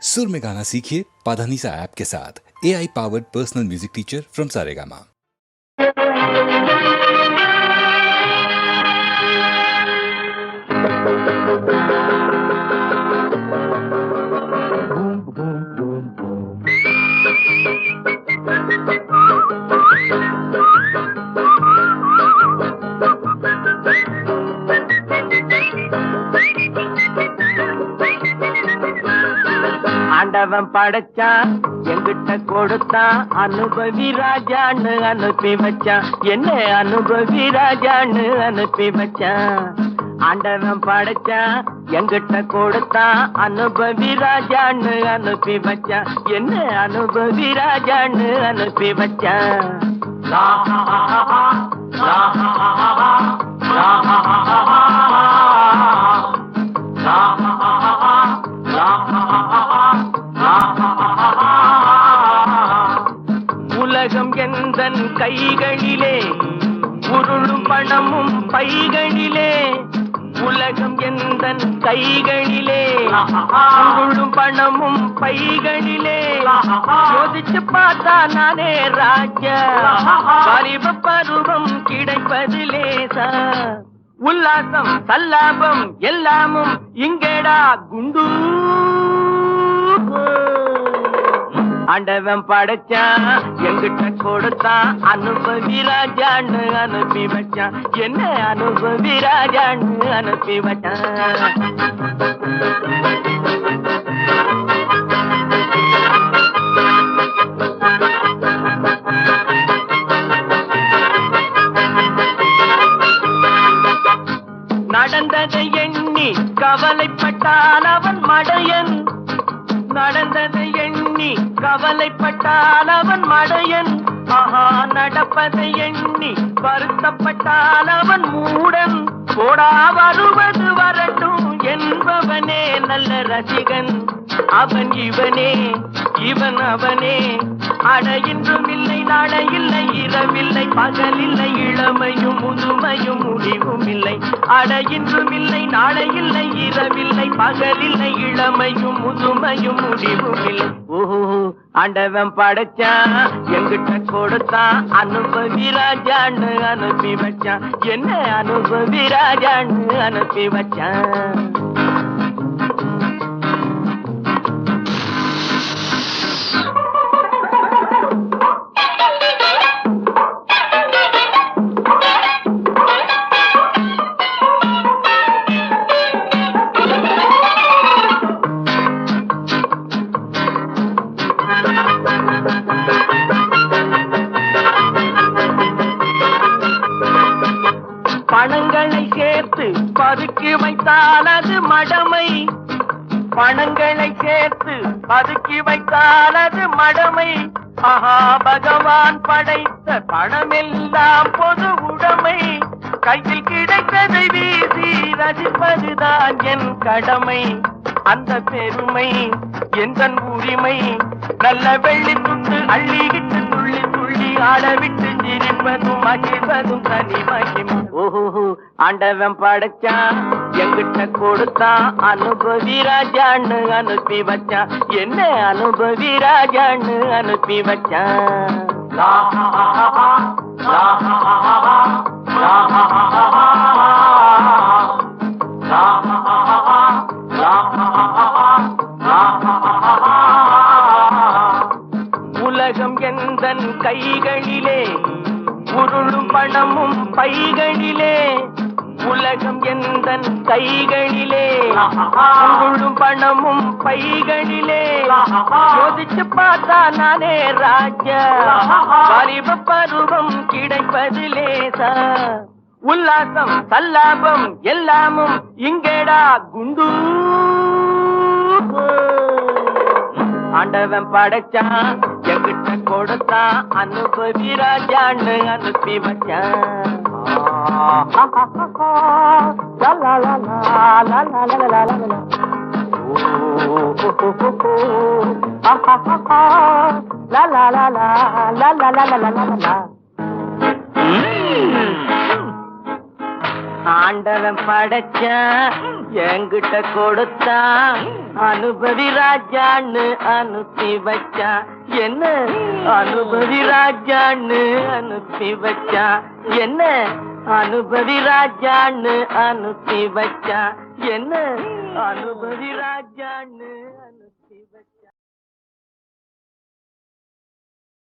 सुर में गाना सीखिए पाधानीसा ऐप के साथ। AI powered personal music teacher from Saregama. ஆண்டவன் படைச்சான் எங்கிட்ட கொடுத்தான் அனுபவி ராஜான்னு அனுப்பி வச்சான் என்ன அனுபவி ராஜான்னு அனுப்பி வச்சான் ஆண்டவன் படைச்சான் எங்கிட்ட கொடுத்தான் அனுபவி ராஜான்னு அனுப்பி வச்சான் என்ன அனுபவி ராஜான்னு அனுப்பி வச்சான் உலகம் எந்தன் கைகளிலே உருளும் பணமும் பைகளிலே உலகம் எந்தன் கைகளிலே உருளும் பணமும் பைகளிலே யோசிச்சு பார்த்தா நானே ராஜா வாலிப பருவம் கிடைப்பது லேசா உல்லாசம் சல்லாபம் எல்லாமும் இங்கேடா குண்டு ஆண்டவன் படைச்சான் எங்கிட்ட கொடுத்தான் அனுபவி ராஜான்னு அனுப்பி வச்சான் என்ன அனுபவி ராஜான்னு அனுப்பி வச்சான் நடந்ததை எண்ணி கவலைப்பட்டான் அவன் மடையன் நடந்ததை எண்ணி கவலைப்பட்டால் அவன் மடையன் ஆஹா நடப்பதை எண்ணி வருத்தப்பட்டால் அவன் மூடன் போடா வருவது வரட்டும் என்பவனே நல்ல ரசிகன் அவன் இவனே இவன் அவனே அட இன்றும் இல்லை நாளை இல்லை இரவில்லை பகலில்லை இளமையும் முதுமையும் முடிவும் இல்லை அட இன்றும் இல்லை நாளை இல்லை இரவில்லை பகலில்லை இளமையும் முதுமையும் முடிவும் இல்லை ஓஹோ ஆண்டவன் படைச்சான் எங்கிட்ட கொடுத்தான் அனுபவி ராஜான்னு அனுப்பி வச்சான் என்ன அனுபவி ராஜான்னு அனுப்பி வச்சான் பணங்களை சேர்த்து பதுக்கி வைத்தால் அது மடமை பணங்களை சேர்த்து பதுக்கி வைத்தால் அது மடமை ஆஹா பகவான் படைத்த பணமெல்லாம் பொது உடைமை கையில் கிடைத்ததை வீசி ரசிப்பதுதான் என் கடமை அந்த பெருமை எந்தன் உரிமை நல்ல வெள்ளி துண்டு அள்ளிவிட்டு துள்ளி துள்ளி ஆடவிட்டு சிரிப்பதும் மகிழ்வதும் தனி மகிமை ஓஹோ ஆண்டவன் படைச்சான் எங்கிட்ட கொடுத்தான் அனுபவி ராஜான்னு அனுப்பி வச்சான் என்ன அனுபவி ராஜான்னு அனுப்பி வச்சான் உலகம் எந்தன் கைகளிலே உருளும் பணமும் பைகளிலே உலகம் எந்தன் கைகளிலே உருளும் பணமும் பைகளிலே யோசிச்சு பார்த்தா நானே ராஜா வாலிப பருவம் கிடைப்பது லேசா உல்லாசம் சல்லாபம் எல்லாமும் இங்கேடா குண்டு ஆண்டவன் படைச்சான் எங்கிட்ட கொடுத்தான் அனுபவி ராஜான்னு அனுப்பி வச்சான் ஆண்டவன் படைச்சான் என்கிட்ட கொடுத்தா அனுபவி ராஜான்னு அனுப்பி வச்சான். என்ன அனுபவி ராஜான்னு அனுப்பி வச்சான். என்ன அனுபவி ராஜான்னு அனுப்பி வச்சான். என்ன அனுபவி ராஜான்னு அனுப்பி வச்சான்.